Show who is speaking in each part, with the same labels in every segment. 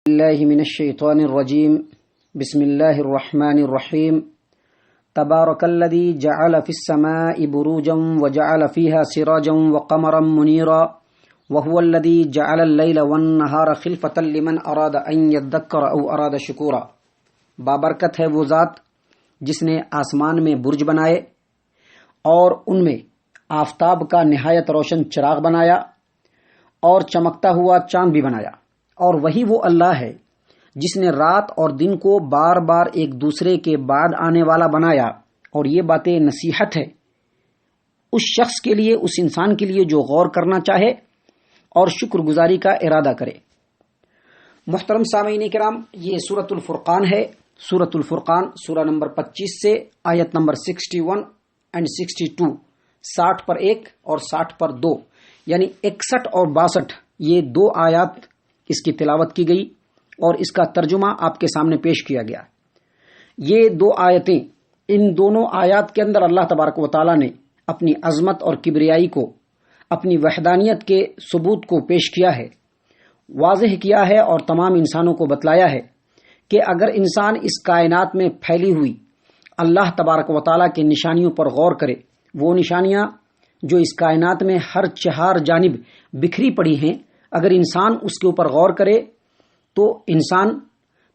Speaker 1: الله من الشيطان الرجيم بسم الله الرحمن الرحيم تبارك الذي جعل في السماء بروجا وجعل فيها سراجا وقمرا منيرا وهو الذي جعل الليل والنهار خلفة لمن أراد أن يذكر أو أراد شكورا۔ بابرکت ہے وہ ذات جس نے آسمان میں برج بنائے اور ان میں آفتاب کا نہایت روشن چراغ بنایا اور چمکتا ہوا چاند بھی بنایا، اور وہی وہ اللہ ہے جس نے رات اور دن کو بار بار ایک دوسرے کے بعد آنے والا بنایا، اور یہ باتیں نصیحت ہے اس شخص کے لیے، اس انسان کے لیے جو غور کرنا چاہے اور شکر گزاری کا ارادہ کرے۔ محترم سامعین کرام، یہ سورۃ الفرقان ہے۔ سورۃ الفرقان سورہ نمبر 25 سے آیت نمبر 61 اور 62، 60 پر 1 اور 60 پر 2، یعنی 61 اور 62 یہ دو آیات اس کی تلاوت کی گئی اور اس کا ترجمہ آپ کے سامنے پیش کیا گیا۔ یہ دو آیتیں، ان دونوں آیات کے اندر اللہ تبارک و تعالیٰ نے اپنی عظمت اور کبریائی کو، اپنی وحدانیت کے ثبوت کو پیش کیا ہے، واضح کیا ہے اور تمام انسانوں کو بتلایا ہے کہ اگر انسان اس کائنات میں پھیلی ہوئی اللہ تبارک و تعالیٰ کی نشانیوں پر غور کرے، وہ نشانیاں جو اس کائنات میں ہر چہار جانب بکھری پڑی ہیں، اگر انسان اس کے اوپر غور کرے تو انسان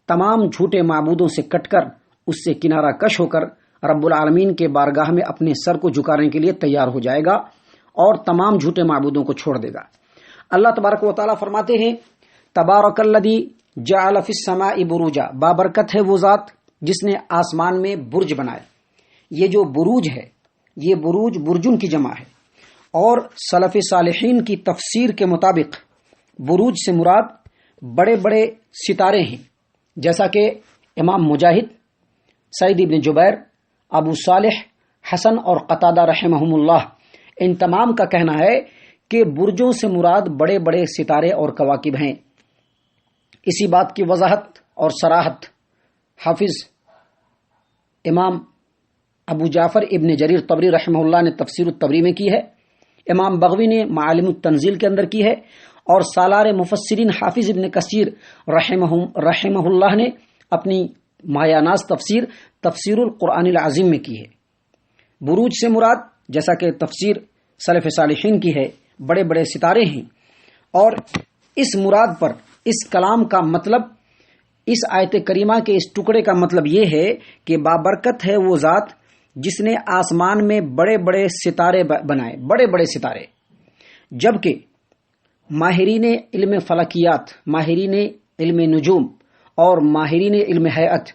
Speaker 1: تمام جھوٹے معبودوں سے کٹ کر، اس سے کنارہ کش ہو کر رب العالمین کے بارگاہ میں اپنے سر کو جھکانے کے لیے تیار ہو جائے گا اور تمام جھوٹے معبودوں کو چھوڑ دے گا۔ اللہ تبارک و تعالیٰ فرماتے ہیں، تبارک الذی جعل فی السماء بروجا، بابرکت ہے وہ ذات جس نے آسمان میں برج بنائے۔ یہ جو بروج ہے، یہ بروج برجن کی جمع ہے، اور سلف صالحین کی تفسیر کے مطابق بروج سے مراد بڑے بڑے ستارے ہیں، جیسا کہ امام مجاہد، سعید ابن جبیر، ابو صالح، حسن اور قتادہ رحمہم اللہ، ان تمام کا کہنا ہے کہ برجوں سے مراد بڑے بڑے ستارے اور کواکب ہیں۔ اسی بات کی وضاحت اور صراحت حافظ امام ابو جعفر ابن جریر طبری رحمہ اللہ نے تفسیر الطبری میں کی ہے، امام بغوی نے معالم التنزیل کے اندر کی ہے، اور سالار مفسرین حافظ ابن کثیر رحمہ اللہ نے اپنی مایہ ناز تفسیر القرآن العظیم میں کی ہے۔ بروج سے مراد، جیسا کہ تفسیر سلف صالحین کی ہے، بڑے بڑے ستارے ہیں، اور اس مراد پر اس کلام کا مطلب، اس آیت کریمہ کے اس ٹکڑے کا مطلب یہ ہے کہ بابرکت ہے وہ ذات جس نے آسمان میں بڑے بڑے ستارے بنائے، بڑے بڑے ستارے، جبکہ ماہرین علم فلکیات، ماہرین علم نجوم اور ماہرین علم ہیئت،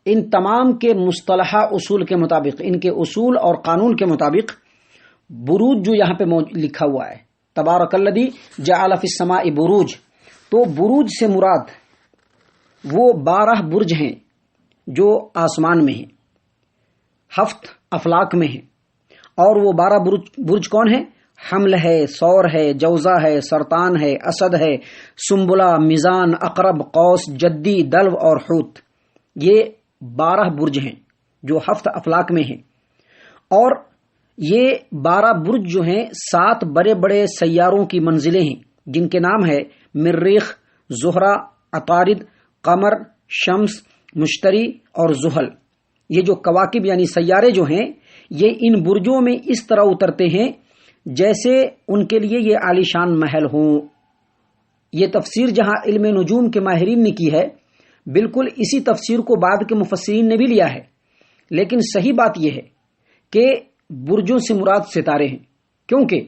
Speaker 1: ان تمام کے مصطلحہ اصول کے مطابق، ان کے اصول اور قانون کے مطابق، بروج جو یہاں پہ لکھا ہوا ہے، تبارک الذی جعل فی السماء بروج، تو بروج سے مراد وہ 12 برج ہیں جو آسمان میں ہیں، 7 افلاک میں ہیں، اور وہ 12 برج کون ہیں؟ حمل ہے، ثور ہے، جوزہ ہے، سرطان ہے، اسد ہے، سنبلہ، میزان، عقرب، قوس، جدی، دلو اور حوت۔ یہ 12 برج ہیں جو 7 افلاک میں ہیں، اور یہ 12 برج جو ہیں 7 بڑے بڑے سیاروں کی منزلیں ہیں، جن کے نام ہے مریخ، زہرہ، عطارد، قمر، شمس، مشتری اور زحل۔ یہ جو کواکب یعنی سیارے جو ہیں، یہ ان برجوں میں اس طرح اترتے ہیں جیسے ان کے لیے یہ عالیشان محل ہوں۔ یہ تفسیر جہاں علم نجوم کے ماہرین نے کی ہے، بالکل اسی تفسیر کو بعد کے مفسرین نے بھی لیا ہے، لیکن صحیح بات یہ ہے کہ برجوں سے مراد ستارے ہیں، کیونکہ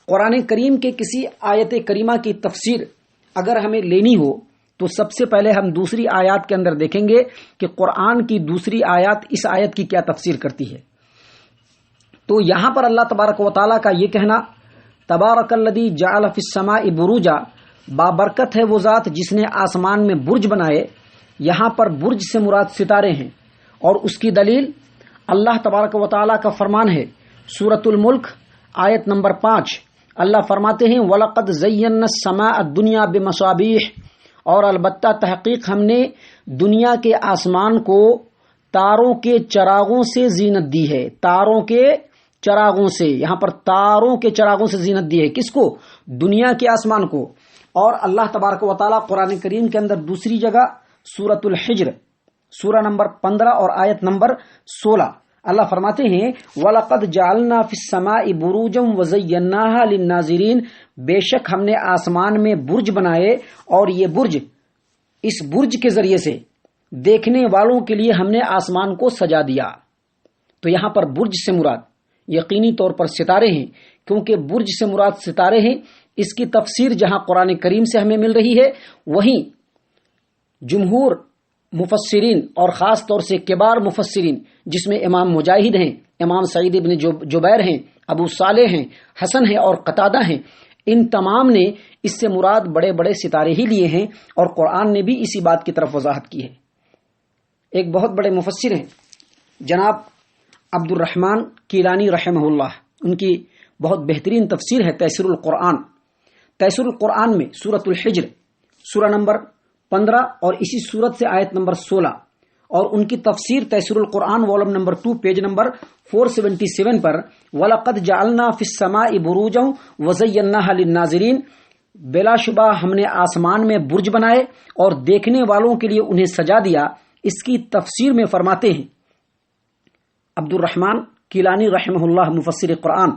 Speaker 1: قرآن کریم کے کسی آیت کریمہ کی تفسیر اگر ہمیں لینی ہو تو سب سے پہلے ہم دوسری آیات کے اندر دیکھیں گے کہ قرآن کی دوسری آیات اس آیت کی کیا تفسیر کرتی ہے۔ تو یہاں پر اللہ تبارک و تعالیٰ کا یہ کہنا، تبارک الذی جعل فی السماء بروجا، بابرکت ہے وہ ذات جس نے آسمان میں برج بنائے، یہاں پر برج سے مراد ستارے ہیں، اور اس کی دلیل اللہ تبارک و تعالیٰ کا فرمان ہے، سورۃ الملک آیت نمبر 5، اللہ فرماتے ہیں وَلَقَدْ زَيَّنَّا السَّمَاءَ الدُّنْيَا بِمَصَابِيحَ، اور البتہ تحقیق ہم نے دنیا کے آسمان کو تاروں کے چراغوں سے زینت دی ہے، تاروں کے چراغوں سے، یہاں پر تاروں کے چراغوں سے زینت دی ہے، کس کو؟ دنیا کے آسمان کو۔ اور اللہ تبارک و تعالی قرآن کریم کے اندر دوسری جگہ سورۃ الحجر سورہ نمبر 15 اور آیت نمبر 16 اللہ فرماتے ہیں وَلَقَدْ جَعَلْنَا فِي السَّمَاءِ بُرُوجًا وَزَيَّنَّاهَا لِلنَّاظِرِينَ، بے شک ہم نے آسمان میں برج بنائے اور یہ برج، اس برج کے ذریعے سے دیکھنے والوں کے لیے ہم نے آسمان کو سجا دیا۔ تو یہاں پر برج سے مراد یقینی طور پر ستارے ہیں، کیونکہ برج سے مراد ستارے ہیں۔ اس کی تفسیر جہاں قرآن کریم سے ہمیں مل رہی ہے، وہیں جمہور مفسرین اور خاص طور سے کبار مفسرین جس میں امام مجاہد ہیں، امام سعید ابن جبیر ہیں، ابو صالح ہیں، حسن ہیں اور قتادہ ہیں، ان تمام نے اس سے مراد بڑے بڑے ستارے ہی لیے ہیں، اور قرآن نے بھی اسی بات کی طرف وضاحت کی ہے۔ ایک بہت بڑے مفسر ہیں جناب عبد الرحمن کیلانی رحمہ اللہ، ان کی بہت بہترین تفسیر ہے تیسیر القرآن۔ تیسیر القرآن میں سورۃ الحجر سورہ نمبر 15 اور اسی سورت سے آیت نمبر 16 اور ان کی تفسیر تیسیر القرآن والم نمبر 2 پیج نمبر 477 پر وَلَقَدْ جَعَلْنَا فِي السَّمَاءِ بُرُوجًا وَزَيَّنَّاهَا لِلنَّاظِرِينَ، بلا شبہ ہم نے آسمان میں برج بنائے اور دیکھنے والوں کے لیے انہیں سجا دیا۔ اس کی تفسیر میں فرماتے ہیں عبد الرحمن کیلانی رحمہ اللہ مفسر قرآن،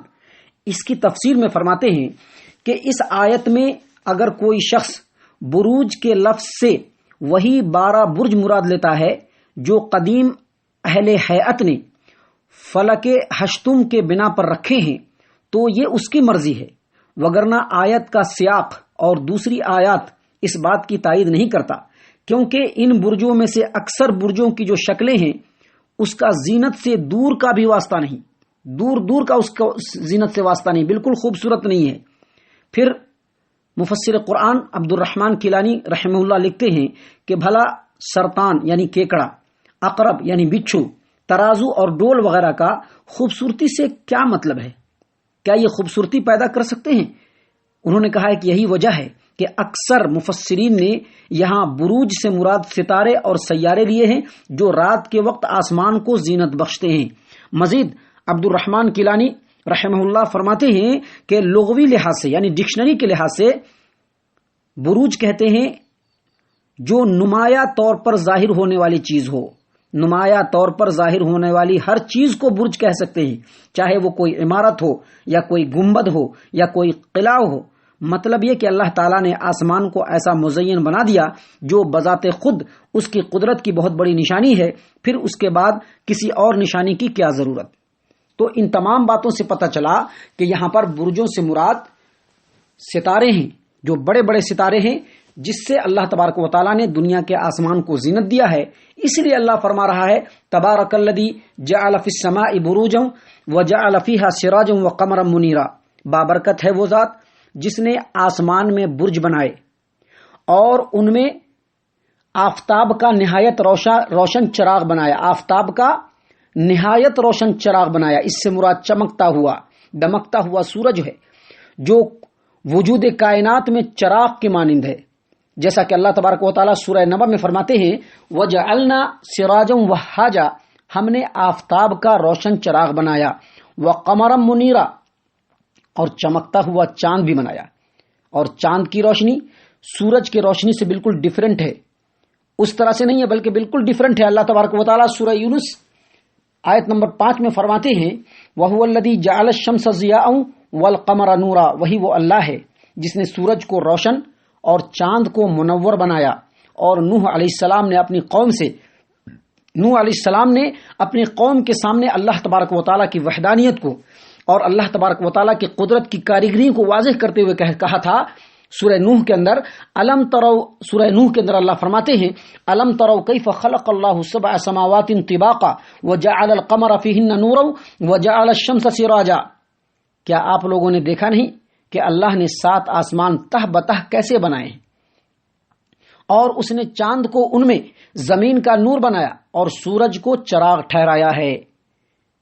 Speaker 1: اس کی تفسیر میں فرماتے ہیں کہ اس آیت میں اگر کوئی شخص بروج کے لفظ سے وہی 12 برج مراد لیتا ہے جو قدیم اہل ہیئت نے فلک ہشتم کے بنا پر رکھے ہیں تو یہ اس کی مرضی ہے، وگرنہ آیت کا سیاق اور دوسری آیات اس بات کی تائید نہیں کرتا، کیونکہ ان برجوں میں سے اکثر برجوں کی جو شکلیں ہیں اس کا زینت سے دور کا بھی واسطہ نہیں، دور کا اس کا زینت سے واسطہ نہیں، بالکل خوبصورت نہیں ہے۔ پھر مفسر قرآن عبد الرحمن کیلانی رحمہ اللہ لکھتے ہیں کہ بھلا سرطان یعنی کیکڑا، عقرب یعنی بچھو، ترازو اور ڈول وغیرہ کا خوبصورتی سے کیا مطلب ہے؟ کیا یہ خوبصورتی پیدا کر سکتے ہیں؟ انہوں نے کہا ہے کہ یہی وجہ ہے کہ اکثر مفسرین نے یہاں بروج سے مراد ستارے اور سیارے لیے ہیں جو رات کے وقت آسمان کو زینت بخشتے ہیں۔ مزید عبد الرحمن کیلانی رحمہ اللہ فرماتے ہیں کہ لغوی لحاظ سے یعنی ڈکشنری کے لحاظ سے بروج کہتے ہیں جو نمایاں طور پر ظاہر ہونے والی چیز ہو، نمایاں طور پر ظاہر ہونے والی ہر چیز کو برج کہہ سکتے ہیں، چاہے وہ کوئی عمارت ہو یا کوئی گنبد ہو یا کوئی قلعہ ہو۔ مطلب یہ کہ اللہ تعالیٰ نے آسمان کو ایسا مزین بنا دیا جو بذات خود اس کی قدرت کی بہت بڑی نشانی ہے، پھر اس کے بعد کسی اور نشانی کی کیا ضرورت؟ تو ان تمام باتوں سے پتہ چلا کہ یہاں پر برجوں سے مراد ستارے ہیں، جو بڑے بڑے ستارے ہیں جس سے اللہ تبارک و تعالیٰ نے دنیا کے آسمان کو زینت دیا ہے۔ اس لیے اللہ فرما رہا ہے تبارک الذی جعل فی السماء بروجا وجعل فیہا سراجا وقمرا منیرا، بابرکت ہے وہ ذات جس نے آسمان میں برج بنائے اور ان میں آفتاب کا نہایت روشن چراغ بنایا، آفتاب کا نہایت روشن چراغ بنایا۔ اس سے مراد چمکتا ہوا دمکتا ہوا سورج ہے جو وجود کائنات میں چراغ کے مانند ہے، جیسا کہ اللہ تبارک و تعالیٰ سورہ نبأ میں فرماتے ہیں وَجَعَلْنَا سِرَاجًا وَهَّاجًا، ہم نے آفتاب کا روشن چراغ بنایا، وَقَمَرًا مُنِيرًا، اور چمکتا ہوا چاند بھی بنایا۔ اور چاند کی روشنی سورج کی روشنی سے بالکل ڈیفرنٹ ہے، اس طرح سے نہیں ہے بلکہ بالکل ڈیفرنٹ ہے۔ اللہ تبارک و تعالیٰ سورہ یونس آیت نمبر 5 میں فرماتے ہیں وَهُوَ الَّذِي جَعَلَ الشَّمْسَ ضِيَاءً وَالْقَمَرَ نُورًا، وہی وہ اللہ ہے جس نے سورج کو روشن اور چاند کو منور بنایا۔ اور نوح علیہ السلام نے اپنی قوم کے سامنے اللہ تبارک و تعالیٰ کی وحدانیت کو اور اللہ تبارک و تعالیٰ کی قدرت کی کاریگری کو واضح کرتے ہوئے کہا تھا سورہ نوح کے اندر سورہ نوح کے اندر اللہ فرماتے ہیں الم تروا کیف خلق اللہ سبع سماوات طباقا وجعل القمر فیہن نورا وجعل الشمس سراجا، کیا آپ لوگوں نے دیکھا نہیں کہ اللہ نے 7 آسمان تہ بتہ کیسے بنائے ہیں، اور اس نے چاند کو ان میں زمین کا نور بنایا اور سورج کو چراغ ٹھہرایا ہے۔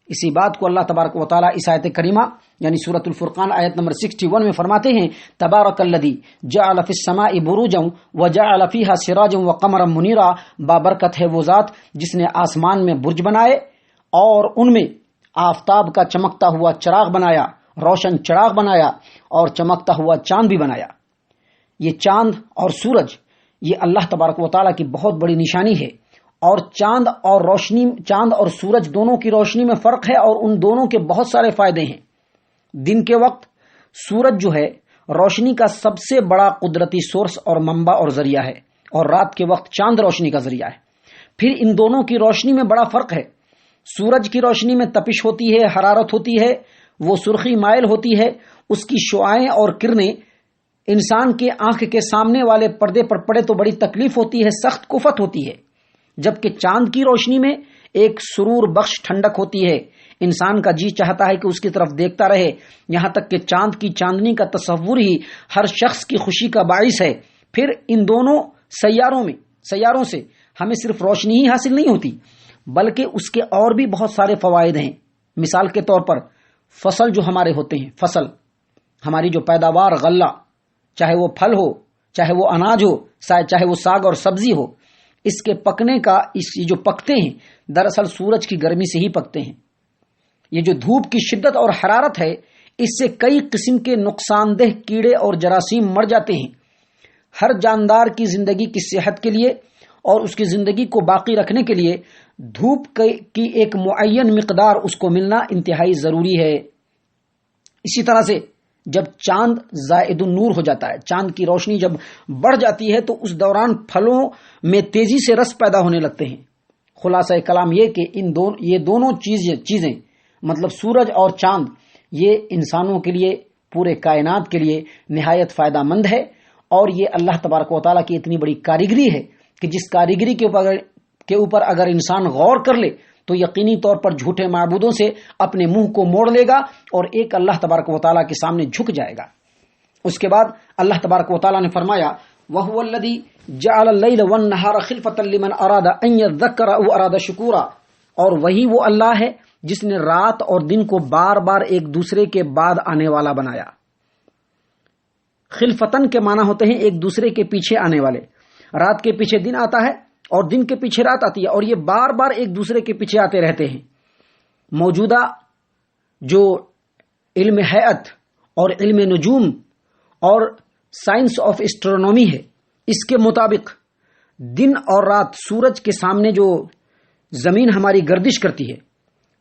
Speaker 1: اسی بات کو اللہ تبارک و تعالیٰ اس آیت کریمہ یعنی سورۃ الفرقان آیت نمبر 61 میں فرماتے ہیں تبارک الذی جعل فی السماء بروجا وجعل فیہا سراجا وقمرا منیرا، بابرکت ہے وہ ذات جس نے آسمان میں برج بنائے اور ان میں آفتاب کا چمکتا ہوا چراغ بنایا، روشن چراغ بنایا اور چمکتا ہوا چاند بھی بنایا۔ یہ چاند اور سورج یہ اللہ تبارک و تعالیٰ کی بہت بڑی نشانی ہے، اور چاند اور سورج دونوں کی روشنی میں فرق ہے، اور ان دونوں کے بہت سارے فائدے ہیں۔ دن کے وقت سورج جو ہے روشنی کا سب سے بڑا قدرتی سورس اور منبع اور ذریعہ ہے، اور رات کے وقت چاند روشنی کا ذریعہ ہے۔ پھر ان دونوں کی روشنی میں بڑا فرق ہے۔ سورج کی روشنی میں تپش ہوتی ہے، حرارت ہوتی ہے، وہ سرخی مائل ہوتی ہے، اس کی شعاعیں اور کرنیں انسان کے آنکھ کے سامنے والے پردے پر پڑے تو بڑی تکلیف ہوتی ہے، سخت کفت ہوتی ہے، جبکہ چاند کی روشنی میں ایک سرور بخش ٹھنڈک ہوتی ہے، انسان کا جی چاہتا ہے کہ اس کی طرف دیکھتا رہے، یہاں تک کہ چاند کی چاندنی کا تصور ہی ہر شخص کی خوشی کا باعث ہے۔ پھر ان دونوں سیاروں سے ہمیں صرف روشنی ہی حاصل نہیں ہوتی، بلکہ اس کے اور بھی بہت سارے فوائد ہیں۔ مثال کے طور پر فصل جو ہمارے ہوتے ہیں، فصل ہماری جو پیداوار، غلہ، چاہے وہ پھل ہو، چاہے وہ اناج ہو، چاہے وہ ساگ اور سبزی ہو، اس کے پکنے کا جو پکتے ہیں دراصل سورج کی گرمی سے ہی پکتے ہیں۔ یہ جو دھوپ کی شدت اور حرارت ہے، اس سے کئی قسم کے نقصان دہ کیڑے اور جراثیم مر جاتے ہیں۔ ہر جاندار کی زندگی کی صحت کے لیے اور اس کی زندگی کو باقی رکھنے کے لیے دھوپ کی ایک معین مقدار اس کو ملنا انتہائی ضروری ہے۔ اسی طرح سے جب چاند زائد النور ہو جاتا ہے، چاند کی روشنی جب بڑھ جاتی ہے تو اس دوران پھلوں میں تیزی سے رس پیدا ہونے لگتے ہیں۔ خلاصہ کلام یہ کہ یہ دونوں چیزیں مطلب سورج اور چاند یہ انسانوں کے لیے، پورے کائنات کے لیے نہایت فائدہ مند ہے، اور یہ اللہ تبارک و تعالیٰ کی اتنی بڑی کاریگری ہے کہ جس کاریگری کے اوپر اگر انسان غور کر لے تو یقینی طور پر جھوٹے معبودوں سے اپنے منہ کو موڑ لے گا اور ایک اللہ تبارک و تعالیٰ کے سامنے جھک جائے گا۔ اس کے بعد اللہ تبارک و تعالیٰ نے فرمایا وَهُوَ الَّذِي جَعَلَ اللَّيْلَ وَالنَّهَارَ خِلْفَةً لِمَنْ أَرَادَ أَنْ يَذَّكَّرَ أَوْ أَرَادَ شُكُورًا، اور وہی وہ اللہ ہے جس نے رات اور دن کو بار بار ایک دوسرے کے بعد آنے والا بنایا۔ خلفتن کے معنی ہوتے ہیں ایک دوسرے کے پیچھے آنے والے، رات کے پیچھے دن آتا ہے اور دن کے پیچھے رات آتی ہے، اور یہ بار بار ایک دوسرے کے پیچھے آتے رہتے ہیں۔ موجودہ جو علم حیات اور علم نجوم اور سائنس آف اسٹرونومی ہے، اس کے مطابق دن اور رات سورج کے سامنے جو زمین ہماری گردش کرتی ہے،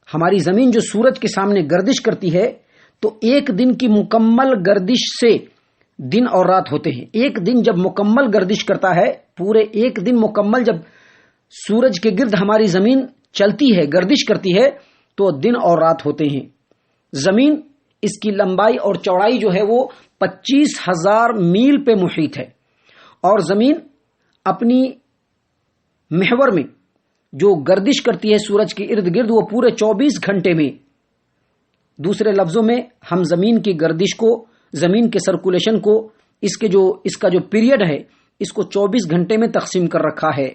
Speaker 1: ہماری زمین جو سورج کے سامنے گردش کرتی ہے، تو ایک دن کی مکمل گردش سے دن اور رات ہوتے ہیں۔ ایک دن جب مکمل گردش کرتا ہے، پورے ایک دن مکمل جب سورج کے گرد ہماری زمین چلتی ہے، گردش کرتی ہے، تو دن اور رات ہوتے ہیں۔ زمین اس کی لمبائی اور چوڑائی جو ہے وہ 25,000 میل پہ محیط ہے، اور زمین اپنی محور میں جو گردش کرتی ہے سورج کے ارد گرد، وہ پورے 24 گھنٹے میں، دوسرے لفظوں میں ہم زمین کی گردش کو، زمین کے سرکولیشن کو، اس کا جو پیریڈ ہے، اس کو 24 گھنٹے میں تقسیم کر رکھا ہے۔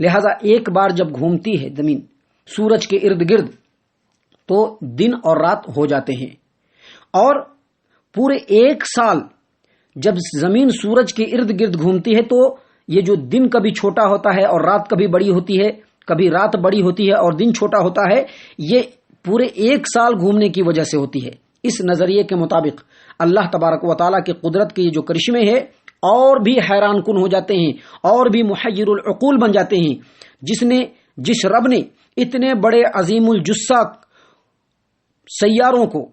Speaker 1: لہذا ایک بار جب گھومتی ہے زمین سورج کے ارد گرد تو دن اور رات ہو جاتے ہیں، اور پورے ایک سال جب زمین سورج کے ارد گرد گھومتی ہے تو یہ جو دن کبھی چھوٹا ہوتا ہے اور رات کبھی بڑی ہوتی ہے، کبھی رات بڑی ہوتی ہے اور دن چھوٹا ہوتا ہے، یہ پورے ایک سال گھومنے کی وجہ سے ہوتی ہے۔ اس نظریے کے مطابق اللہ تبارک و تعالیٰ کی قدرت کے یہ جو کرشمے ہیں اور بھی حیران کن ہو جاتے ہیں، اور بھی محیر العقول بن جاتے ہیں۔ جس رب نے اتنے بڑے عظیم الجثہ سیاروں کو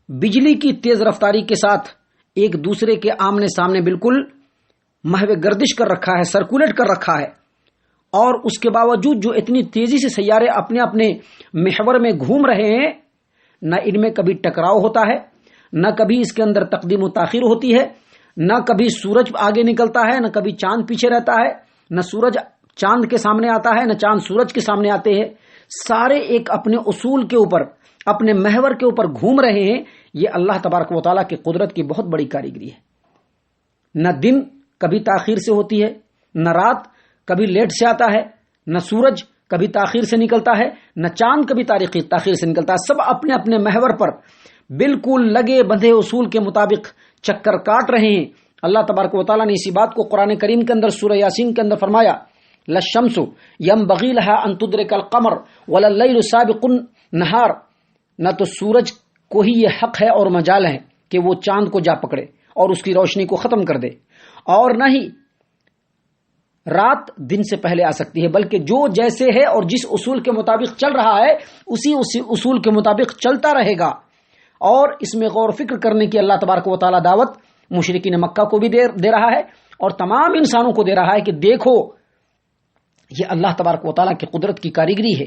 Speaker 1: بجلی کی تیز رفتاری کے ساتھ ایک دوسرے کے آمنے سامنے بالکل محو گردش کر رکھا ہے، سرکولیٹ کر رکھا ہے، اور اس کے باوجود جو اتنی تیزی سے سیارے اپنے اپنے محور میں گھوم رہے ہیں، نہ ان میں کبھی ٹکراؤ ہوتا ہے، نہ کبھی اس کے اندر تقدیم و تاخیر ہوتی ہے، نہ کبھی سورج آگے نکلتا ہے، نہ کبھی چاند پیچھے رہتا ہے، نہ سورج چاند کے سامنے آتا ہے، نہ چاند سورج کے سامنے آتے ہیں، سارے ایک اپنے اصول کے اوپر، اپنے محور کے اوپر گھوم رہے ہیں۔ یہ اللہ تبارک و تعالیٰ کی قدرت کی بہت بڑی کاریگری ہے۔ نہ دن کبھی تاخیر سے ہوتی ہے، نہ رات کبھی لیٹ سے آتا ہے، نہ سورج کبھی تاخیر سے نکلتا ہے، نہ چاند کبھی تاخیر سے نکلتا ہے۔ سب اپنے اپنے محور پر بالکل لگے بندھے اصول کے مطابق چکر کاٹ رہے ہیں۔ اللہ تبارک و تعالیٰ نے اسی بات کو قرآن کریم کے اندر سورہ یاسین کے اندر فرمایا، لَلشَّمْسُ يَنبَغِي لَهَا أَن تُدْرِكَ الْقَمَرَ وَلَا اللَّيْلُ سَابِقُ النَّهَارِ، نہ تو سورج کو ہی یہ حق ہے اور مجال ہے کہ وہ چاند کو جا پکڑے اور اس کی روشنی کو ختم کر دے، اور نہ ہی رات دن سے پہلے آ سکتی ہے، بلکہ جو جیسے ہے اور جس اصول کے مطابق چل رہا ہے اسی اصول کے مطابق چلتا رہے گا۔ اور اس میں غور و فکر کرنے کی اللہ تبارک و تعالیٰ دعوت مشرکین مکہ کو بھی دے رہا ہے اور تمام انسانوں کو دے رہا ہے کہ دیکھو یہ اللہ تبارک و تعالیٰ کی قدرت کی کاریگری ہے،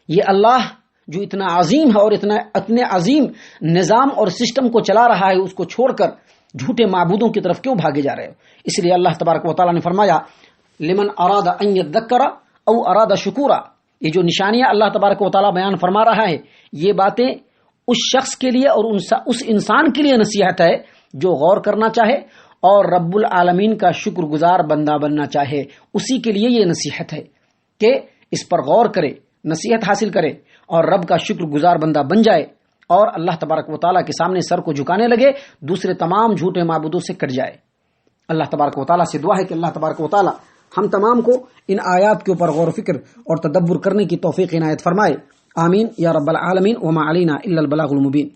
Speaker 1: یہ اللہ جو اتنا عظیم ہے اور اتنے عظیم نظام اور سسٹم کو چلا رہا ہے، اس کو چھوڑ کر جھوٹے معبودوں کی طرف کیوں بھاگے جا رہے ہو؟ اس لیے اللہ تبارک و تعالیٰ نے فرمایا لمن اراد ان یذکر او اراد شکورا، یہ جو نشانیاں اللہ تبارک و تعالیٰ بیان فرما رہا ہے یہ باتیں اس شخص کے لیے اور اس انسان کے لیے نصیحت ہے جو غور کرنا چاہے اور رب العالمین کا شکر گزار بندہ بننا چاہے، اسی کے لیے یہ نصیحت ہے کہ اس پر غور کرے، نصیحت حاصل کرے اور رب کا شکر گزار بندہ بن جائے اور اللہ تبارک و تعالیٰ کے سامنے سر کو جھکانے لگے، دوسرے تمام جھوٹے معبودوں سے کٹ جائے۔ اللہ تبارک و تعالیٰ سے دعا ہے کہ اللہ تبارک و تعالیٰ ہم تمام کو ان آیات کے اوپر غور و فکر اور تدبر کرنے کی توفیق عنایت فرمائے، آمین یا رب العالمین۔ وما علینا الا البلاغ المبین۔